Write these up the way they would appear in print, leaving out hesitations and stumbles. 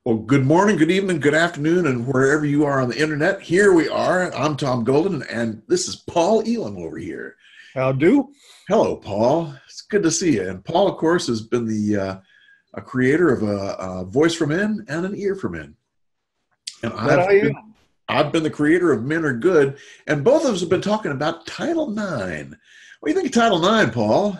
Well, good morning, good evening, good afternoon, and wherever you are on the internet, here we are. I'm Tom Golden, and this is Paul Elam over here. How do? Hello, Paul. It's good to see you. And Paul, of course, has been the a creator of a Voice for Men and an Ear for Men. And That I am. I've been the creator of Men Are Good, and both of us have been talking about Title IX. What do you think of Title IX, Paul?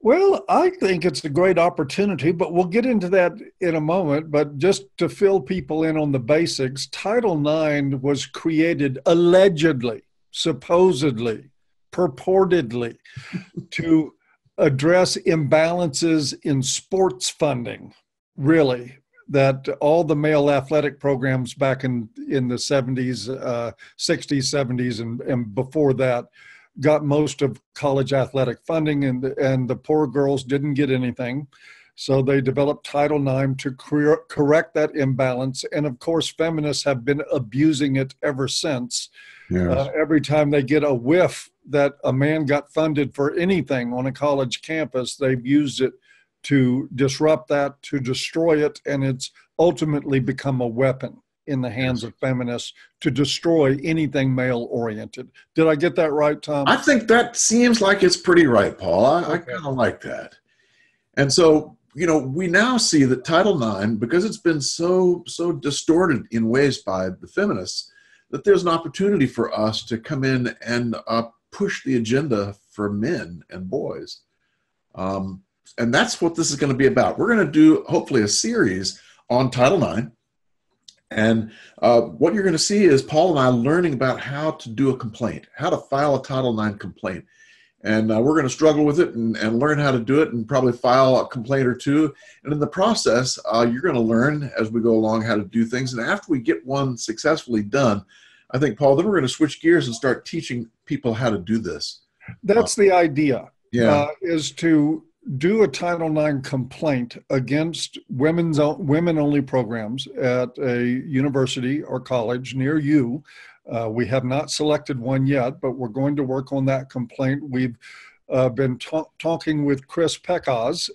Well, I think it's a great opportunity, but we'll get into that in a moment. But just to fill people in on the basics, Title IX was created allegedly, supposedly, purportedly to address imbalances in sports funding, really, that all the male athletic programs back in the 70s, 60s, 70s, and before that got most of college athletic funding, and the poor girls didn't get anything. So they developed Title IX to correct that imbalance. And of course, feminists have been abusing it ever since. Yes. Every time they get a whiff that a man got funded for anything on a college campus, they've used it to disrupt that, to destroy it, and it's ultimately become a weapon in the hands of feminists to destroy anything male-oriented. Did I get that right, Tom? I think that seems like it's pretty right, Paul. I kind of like that. And so, we now see that Title IX, because it's been so distorted in ways by the feminists, that there's an opportunity for us to come in and push the agenda for men and boys. And that's what this is going to be about. We're going to do, hopefully, a series on Title IX. And what you're going to see is Paul and I learning about how to do a complaint, how to file a Title IX complaint. And we're going to struggle with it and learn how to do it and probably file a complaint or two. And in the process, you're going to learn as we go along how to do things. And after we get one successfully done, I think, Paul, then we're going to switch gears and start teaching people how to do this. That's the idea, yeah. Is to do a Title IX complaint against women-only programs at a university or college near you. We have not selected one yet, but we're going to work on that complaint. We've been talking with Chris Pekgoz,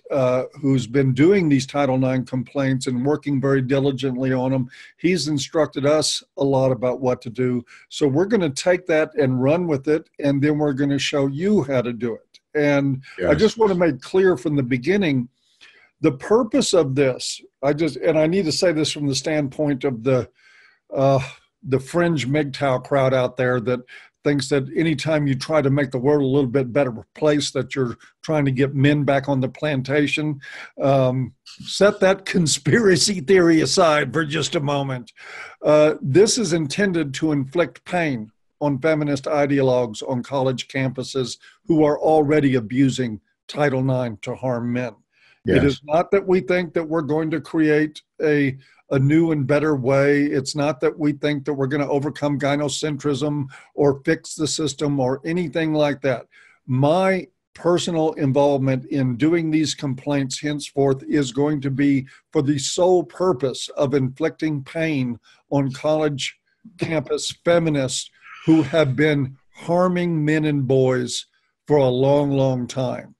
who's been doing these Title IX complaints and working very diligently on them. He's instructed us a lot about what to do. So we're going to take that and run with it, and then we're going to show you how to do it. And yes. I just want to make clear from the beginning, the purpose of this, and I need to say this from the standpoint of the fringe MGTOW crowd out there that thinks that anytime you try to make the world a little bit better place, that you're trying to get men back on the plantation. Set that conspiracy theory aside for just a moment. This is intended to inflict pain on feminist ideologues on college campuses who are already abusing Title IX to harm men. Yes. It is not that we think that we're going to create a new and better way. It's not that we think that we're going to overcome gynocentrism or fix the system or anything like that. My personal involvement in doing these complaints henceforth is going to be for the sole purpose of inflicting pain on college campus feminists who have been harming men and boys for a long, long time.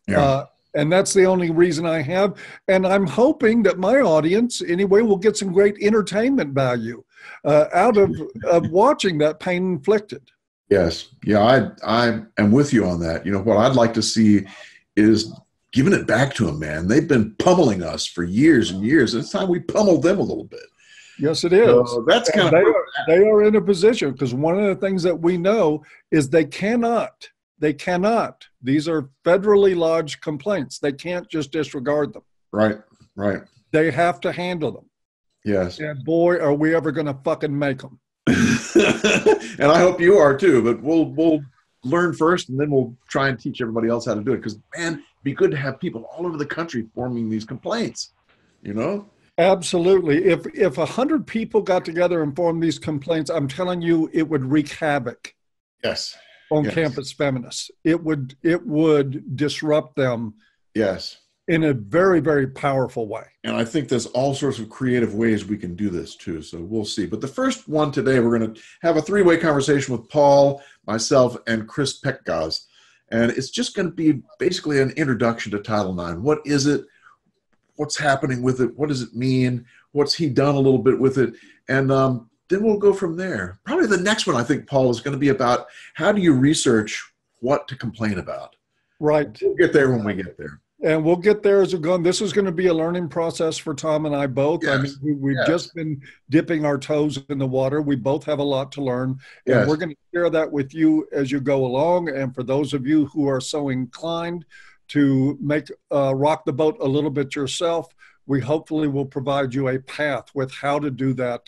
Yeah. And that's the only reason I have. And I'm hoping that my audience, anyway, will get some great entertainment value out of watching that pain inflicted. Yes. Yeah, I am with you on that. What I'd like to see is giving it back to them, man. They've been pummeling us for years and years. It's time we pummel them a little bit. Yes, it is. So that's kind of they are in a position, because one of the things that we know is they cannot, these are federally lodged complaints. They can't just disregard them. Right. They have to handle them. Yes. And boy, are we ever going to fucking make them. And I hope you are too, but we'll learn first and then we'll try and teach everybody else how to do it. Because, man, it'd be good to have people all over the country forming these complaints, Absolutely. If 100 people got together and formed these complaints, I'm telling you, it would wreak havoc. Yes. On campus feminists. It would disrupt them. Yes. In a very, very powerful way. And I think there's all sorts of creative ways we can do this too. So we'll see. But the first one today, we're going to have a three-way conversation with Paul, myself, and Chris Pekgoz. And it's just going to be basically an introduction to Title IX. What is it? what's happening with it? What does it mean? What's he done a little bit with it? And then we'll go from there. Probably the next one, I think, Paul, is going to be about how do you research what to complain about? Right. We'll get there when we get there. And we'll get there as we're going. This is going to be a learning process for Tom and I both. Yes. I mean, we've just been dipping our toes in the water. We both have a lot to learn. And we're going to share that with you as you go along. And for those of you who are so inclined to rock the boat a little bit yourself, we hopefully will provide you a path with how to do that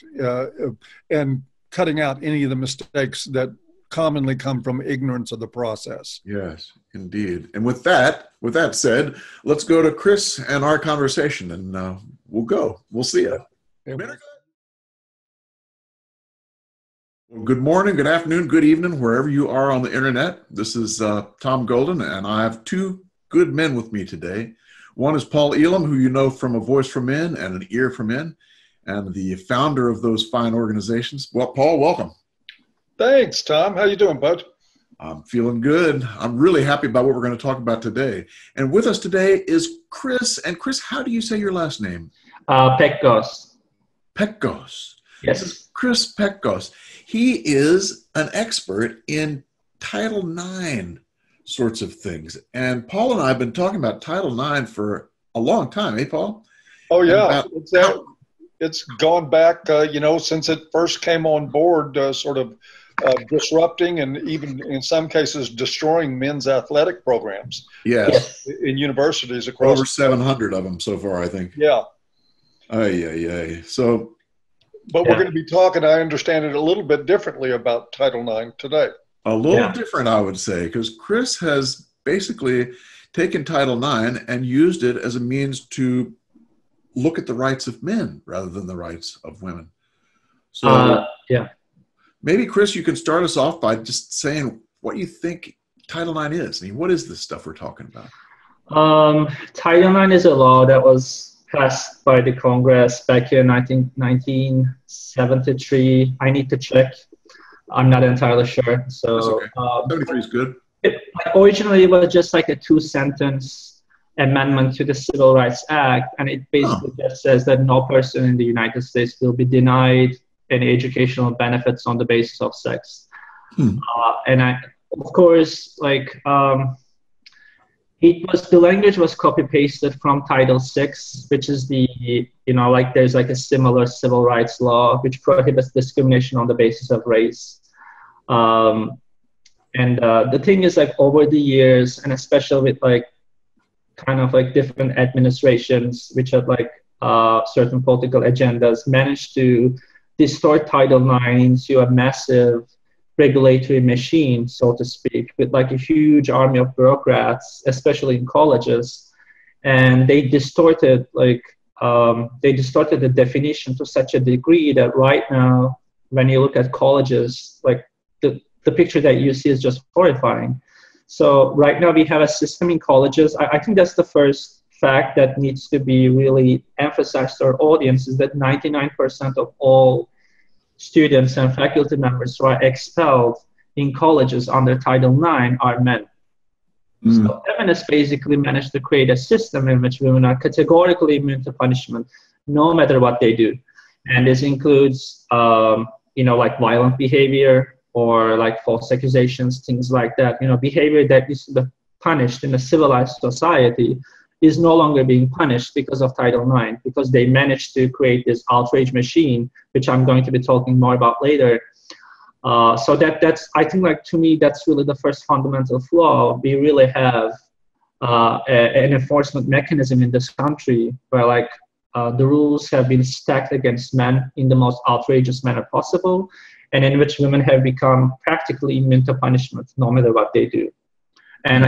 and cutting out any of the mistakes that commonly come from ignorance of the process. Yes, indeed. And with that said, let's go to Chris and our conversation, and we'll see you. Well, good morning, good afternoon, good evening, wherever you are on the internet. This is Tom Golden, and I have two good men with me today. One is Paul Elam, who you know from A Voice for Men and An Ear for Men, and the founder of those fine organizations. Well, Paul, welcome. Thanks, Tom. How you doing, bud? I'm feeling good. I'm really happy about what we're going to talk about today. And with us today is Chris. And Chris, how do you say your last name? Pekgoz. Pekgoz. Yes. This is Chris Pekgoz. He is an expert in Title IX sorts of things. And Paul and I have been talking about Title IX for a long time, eh, Paul? Oh, yeah. It's gone back, since it first came on board, sort of disrupting and even in some cases destroying men's athletic programs. Yes. In universities across. Over 700 of them so far, I think. Yeah. So. But we're going to be talking, I understand it a little bit differently about Title IX today. A little different, I would say, because Chris has basically taken Title IX and used it as a means to look at the rights of men rather than the rights of women. So maybe, Chris, you can start us off by just saying what you think Title IX is. I mean, what is this stuff we're talking about? Title IX is a law that was passed by the Congress back in, I think, 1973. I need to check. I'm not entirely sure. So, okay. 73 is good. Originally, it was just like a 2-sentence amendment to the Civil Rights Act, and it basically just says that no person in the United States will be denied any educational benefits on the basis of sex. And of course, the language was copy pasted from Title VI, which is there's like a similar civil rights law which prohibits discrimination on the basis of race. The thing is, like, over the years, and especially with different administrations which have certain political agendas, managed to distort Title IX into a massive regulatory machine, so to speak, with a huge army of bureaucrats, especially in colleges. And they distorted the definition to such a degree that right now, when you look at colleges, the picture that you see is just horrifying. So right now we have a system in colleges. I think that's the first fact that needs to be really emphasized to our audience, is that 99% of all students and faculty members who are expelled in colleges under Title IX are men. So feminists basically managed to create a system in which women are categorically immune to punishment, no matter what they do. And this includes, violent behavior, or false accusations, things like that. Behavior that is punished in a civilized society is no longer being punished because of Title IX, because they managed to create this outrage machine, which I'm going to be talking more about later. So that's, I think, to me, that's really the first fundamental flaw. We really have an enforcement mechanism in this country where the rules have been stacked against men in the most outrageous manner possible, and in which women have become practically immune to punishment, no matter what they do. And,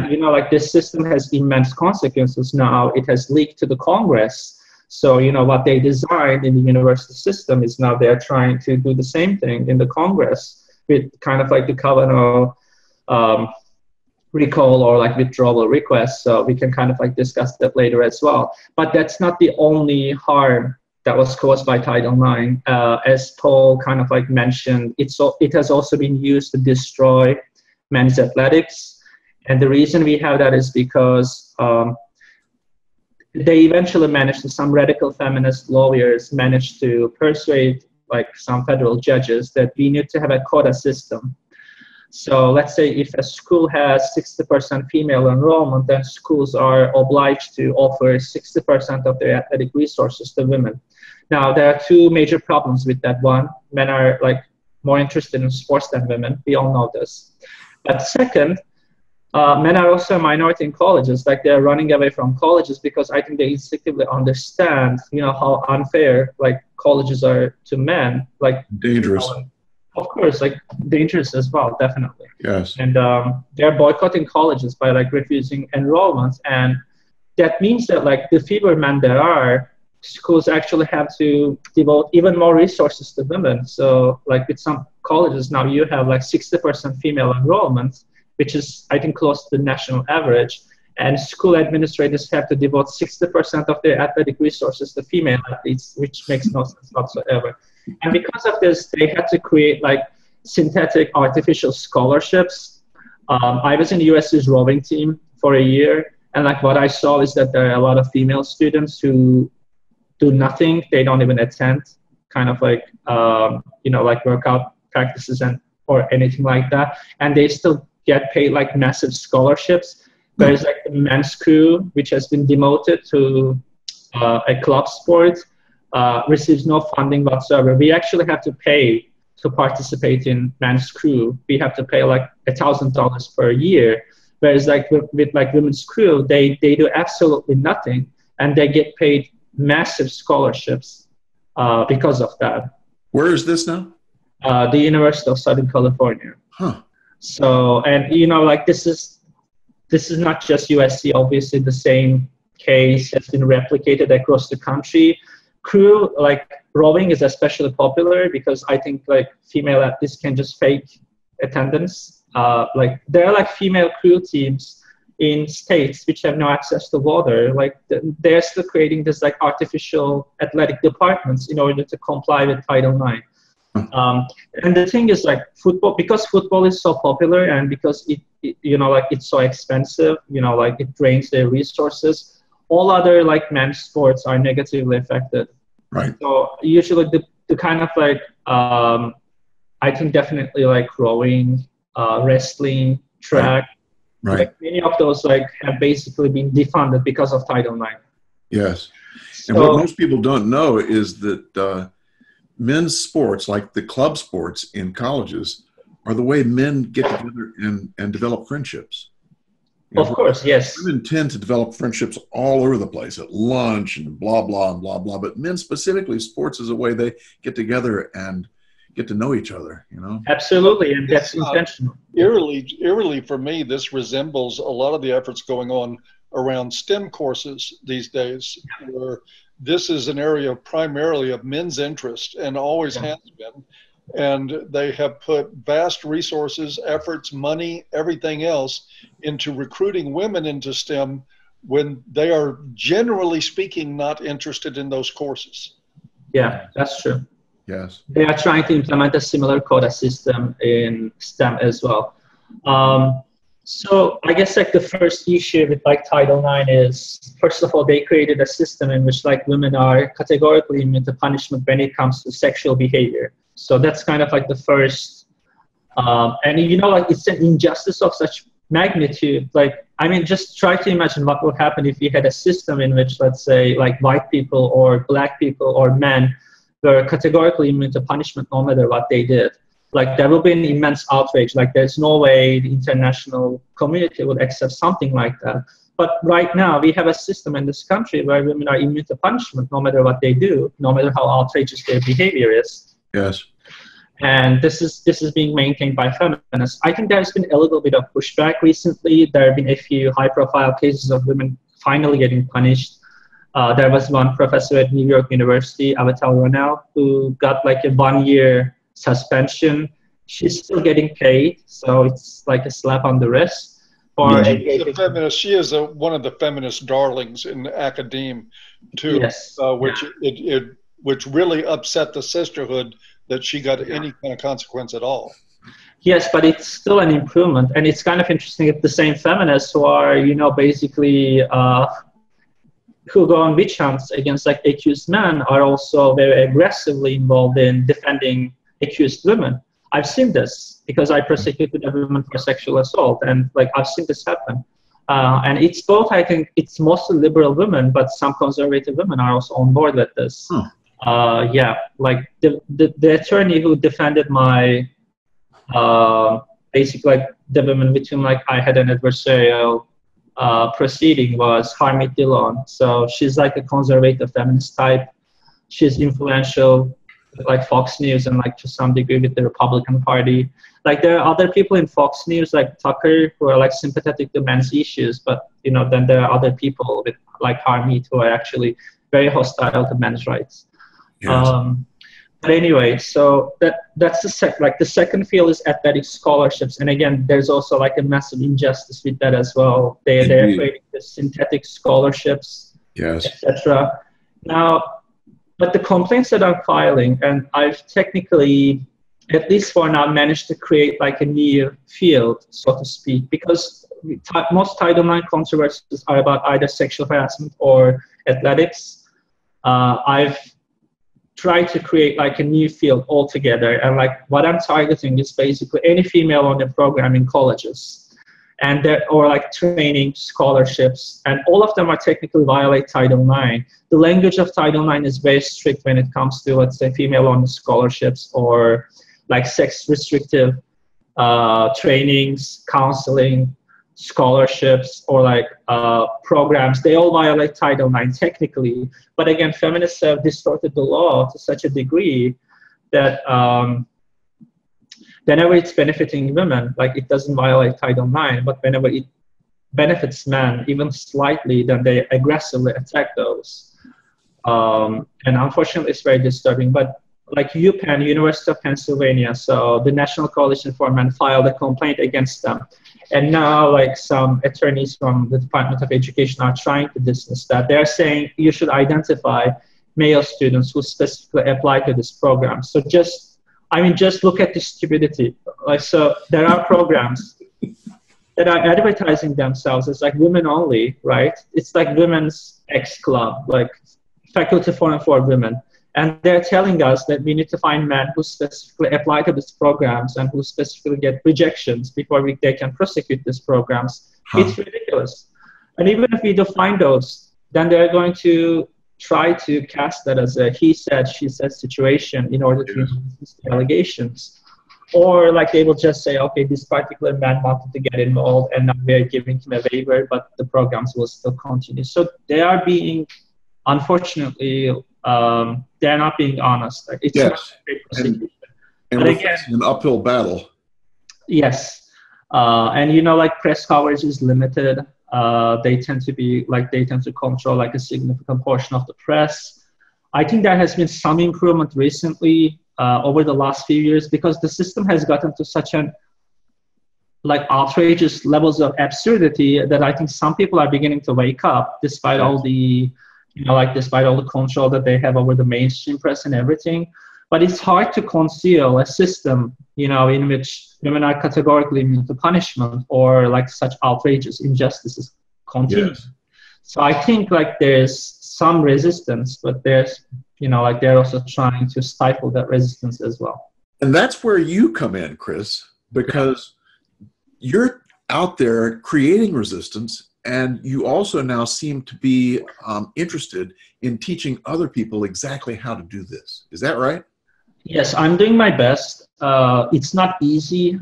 this system has immense consequences now. It has leaked to the Congress. So, what they designed in the university system is now they're trying to do the same thing in the Congress with the Kavanaugh recall or withdrawal request. So we can discuss that later as well. But that's not the only harm that was caused by Title IX. As Paul mentioned, it has also been used to destroy men's athletics. And the reason we have that is because they eventually managed to, some radical feminist lawyers managed to persuade like some federal judges that we need to have a quota system. So let's say if a school has 60% female enrollment, then schools are obliged to offer 60% of their athletic resources to women. Now, there are two major problems with that. One, men are like more interested in sports than women. We all know this. But second, men are also a minority in colleges. Like they're running away from colleges because I think they instinctively understand, you know, how unfair like colleges are to men. Like dangerous. You know, of course, like dangerous as well, definitely. Yes. And they're boycotting colleges by like refusing enrollments, and that means that like the fewer men there are, schools actually have to devote even more resources to women. So like with some colleges now, you have like 60% female enrollment, which is I think close to the national average. And school administrators have to devote 60% of their athletic resources to female athletes, which makes no sense whatsoever. And because of this, they had to create like synthetic artificial scholarships. I was in the USC's rowing team for a year, and like what I saw is that there are a lot of female students who do nothing. They don't even attend kind of like, you know, like workout practices and or anything like that. And they still get paid like massive scholarships. There's like the men's crew, which has been demoted to a club sport, receives no funding whatsoever. We actually have to pay to participate in men's crew. We have to pay like $1,000 per year. Whereas like with like women's crew, they do absolutely nothing, and they get paid massive scholarships because of that. Where is this now? The University of Southern California. Huh. So, and you know, like this is not just USC. Obviously, the same case has been replicated across the country. Crew, like rowing, is especially popular because I think like female athletes can just fake attendance. Like there are like female crew teams in states which have no access to water. Like they're still creating this like artificial athletic departments in order to comply with Title IX. And the thing is like football, because football is so popular and because it you know, like it's so expensive, you know, like it drains their resources, all other like men's sports are negatively affected. Right. So usually the kind of like, I think definitely like rowing, wrestling, track, right. Like many of those like have basically been defunded because of Title IX. Yes. So, and what most people don't know is that men's sports, like the club sports in colleges, are the way men get together and develop friendships. You know, of course, yes. Women tend to develop friendships all over the place, at lunch and blah, blah, and blah, blah. But men specifically, sports is a way they get together and get to know each other, you know? Absolutely, and that's intentional. Eerily for me, this resembles a lot of the efforts going on around STEM courses these days, where this is an area primarily of men's interest and always has been. And they have put vast resources, efforts, money, everything else into recruiting women into STEM when they are, generally speaking, not interested in those courses. Yeah, that's true. Yes. They are trying to implement a similar quota system in STEM as well. So I guess like the first issue with like Title IX is, first of all, they created a system in which like women are categorically immune to punishment when it comes to sexual behavior. So that's kind of like the first, and you know, like it's an injustice of such magnitude. Like, I mean, just try to imagine what would happen if we had a system in which, let's say, like white people or black people or men were categorically immune to punishment no matter what they did. Like there will be an immense outrage. Like there's no way the international community would accept something like that. But right now we have a system in this country where women are immune to punishment no matter what they do, no matter how outrageous their behavior is. Yes. And this is being maintained by feminists. I think there's been a little bit of pushback recently. There have been a few high-profile cases of women finally getting punished. There was one professor at New York University, Avatal Ronell, who got like a 1-year suspension. She's still getting paid, so it's like a slap on the wrist. She's a feminist. She is one of the feminist darlings in academia, too. Yes. Which really upset the sisterhood that she got any kind of consequence at all. Yes, but it's still an improvement, and it's kind of interesting that the same feminists who are, you know, basically who go on witch hunts against like accused men are also very aggressively involved in defending accused women. I've seen this because I prosecuted a woman for sexual assault, and like I've seen this happen. And it's both, I think it's mostly liberal women, but some conservative women are also on board with this. Yeah, like the attorney who defended my, basically like the women with whom like I had an adversarial proceeding was Harmeet Dillon. So she's like a conservative feminist type. She's influential, like Fox News and like to some degree with the Republican Party. Like there are other people in Fox News like Tucker who are like sympathetic to men's issues, but you know then there are other people with like Harmeet who are actually very hostile to men's rights. Yes. But anyway, so that's the second field is athletic scholarships, and again there's also like a massive injustice with that as well. They're creating the synthetic scholarships, yes, etc. Now, but the complaints that I'm filing, and I've technically, at least for now, managed to create like a new field, so to speak, because most Title IX controversies are about either sexual harassment or athletics. I've tried to create like a new field altogether, and like what I'm targeting is basically any female on the program in colleges, and there or like training scholarships, and all of them are technically violate Title IX. The language of Title IX is very strict when it comes to, let's say, female on scholarships or like sex restrictive trainings, counseling, scholarships, or like programs. They all violate Title IX technically, but again, feminists have distorted the law to such a degree that whenever it's benefiting women, like it doesn't violate Title IX, but whenever it benefits men even slightly, then they aggressively attack those. And unfortunately, it's very disturbing. But like UPenn, University of Pennsylvania, so the National Coalition for Men filed a complaint against them. And now like some attorneys from the Department of Education are trying to dismiss that. They're saying you should identify male students who specifically apply to this program. So just look at the stupidity. Like, so there are programs that are advertising themselves as like women only, right? It's like Women's X Club, like Faculty Forum for Women. And they're telling us that we need to find men who specifically apply to these programs and who specifically get rejections before they can prosecute these programs. It's ridiculous. And even if we do find those, then they're going to try to cast that as a he said, she said situation in order to introduce the allegations. Or like they will just say, okay, this particular man wanted to get involved and now we're giving him a waiver, but the programs will still continue. So they are being, unfortunately, they're not being honest. Like, it's not a great prosecution. And but again, an uphill battle. Yes. And you know, like press coverage is limited. They tend to control like a significant portion of the press. I think there has been some improvement recently over the last few years because the system has gotten to such an like outrageous levels of absurdity that I think some people are beginning to wake up despite all the despite all the control that they have over the mainstream press and everything. But it's hard to conceal a system, you know, in which women are categorically immune to punishment or like such outrageous injustices continue. Yes. So I think like there's some resistance, but there's, you know, like they're also trying to stifle that resistance as well. And that's where you come in, Chris, because you're out there creating resistance. And you also now seem to be interested in teaching other people exactly how to do this. Is that right? Yes, I'm doing my best. It's not easy,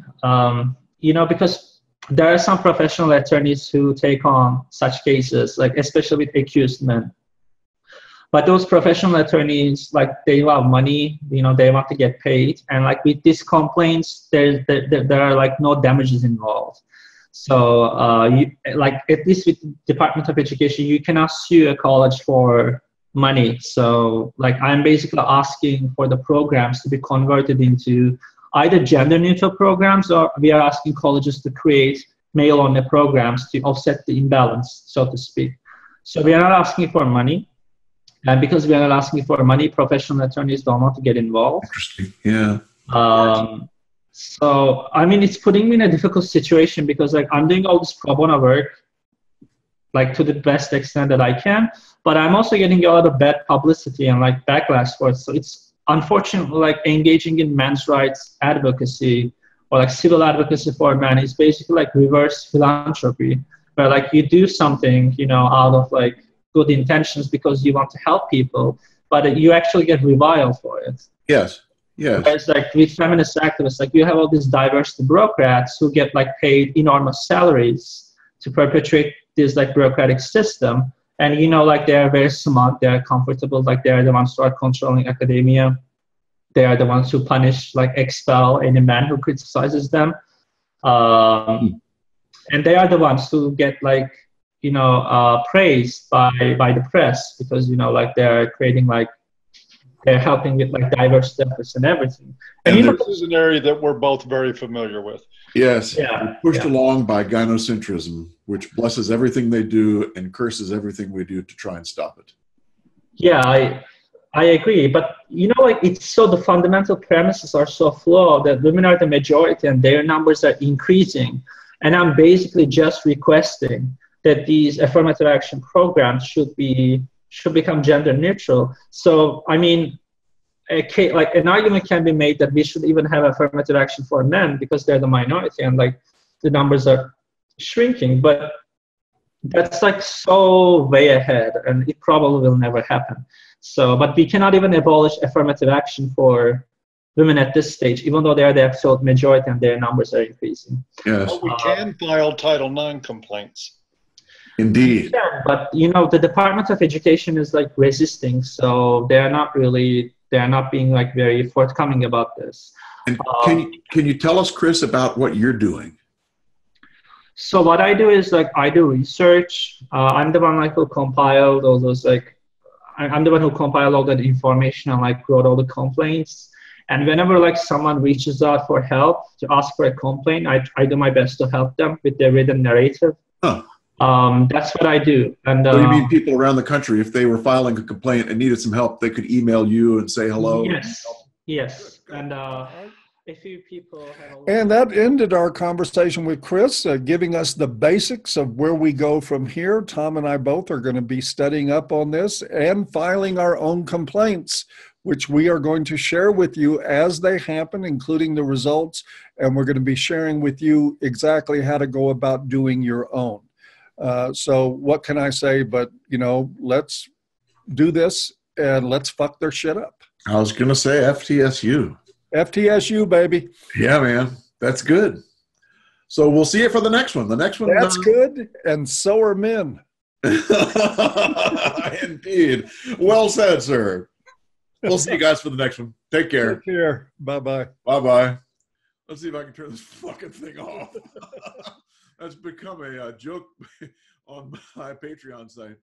you know, because there are some professional attorneys who take on such cases, like especially with accused men. But those professional attorneys, like they love money, you know, they want to get paid. And like with these complaints, there are like no damages involved. So like at least with Department of Education, you cannot sue a college for money. So like I'm basically asking for the programs to be converted into either gender neutral programs, or we are asking colleges to create male only programs to offset the imbalance, so to speak. So we are not asking for money. And because we are not asking for money, professional attorneys don't want to get involved. Interesting. Yeah. So, I mean, it's putting me in a difficult situation because like I'm doing all this pro bono work like to the best extent that I can, but I'm also getting a lot of bad publicity and like backlash for it. So it's unfortunately like engaging in men's rights advocacy or like civil advocacy for men is basically like reverse philanthropy, where like you do something, you know, out of like good intentions because you want to help people, but you actually get reviled for it. Yes. Yes. Whereas like with feminist activists, like you have all these diverse bureaucrats who get like paid enormous salaries to perpetuate this like bureaucratic system. And, you know, like they're very smart, they're comfortable, like they're the ones who are controlling academia. They are the ones who punish, like expel any man who criticizes them. And they are the ones who get like, you know, praised by the press because, you know, like they're creating like, they're helping with like diverse efforts and everything. And you know, this is an area that we're both very familiar with. Yes. Yeah. Pushed along by gynocentrism, which blesses everything they do and curses everything we do to try and stop it. Yeah, I agree. But you know, like it's so the fundamental premises are so flawed that women are the majority and their numbers are increasing. And I'm basically just requesting that these affirmative action programs should become gender neutral. So, I mean, like an argument can be made that we should even have affirmative action for men because they're the minority and like the numbers are shrinking. But that's like so way ahead and it probably will never happen. So, but we cannot even abolish affirmative action for women at this stage, even though they are the absolute majority and their numbers are increasing. Yes. But we can file Title IX complaints. Indeed. Yeah, but you know, the Department of Education is like resisting, so they're not being like very forthcoming about this. And can you tell us, Chris, about what you're doing? So what I do is like I do research. I'm the one like who compiled all those like I'm the one who compiled all that information and like wrote all the complaints. And whenever like someone reaches out for help to ask for a complaint, I do my best to help them with their written narrative. Huh. That's what I do. And so you mean people around the country, if they were filing a complaint and needed some help, they could email you and say hello? Yes. And a few people have and that ended our conversation with Chris, giving us the basics of where we go from here. Tom and I both are going to be studying up on this and filing our own complaints, which we are going to share with you as they happen, including the results. And we're going to be sharing with you exactly how to go about doing your own. So what can I say? But, you know, let's do this and let's fuck their shit up. I was going to say FTSU. FTSU, baby. Yeah, man. That's good. So we'll see you for the next one. The next one. That's good. And so are men. Indeed. Well said, sir. We'll see you guys for the next one. Take care. Take care. Bye-bye. Bye-bye. Let's see if I can turn this fucking thing off. That's become a joke on my Patreon site.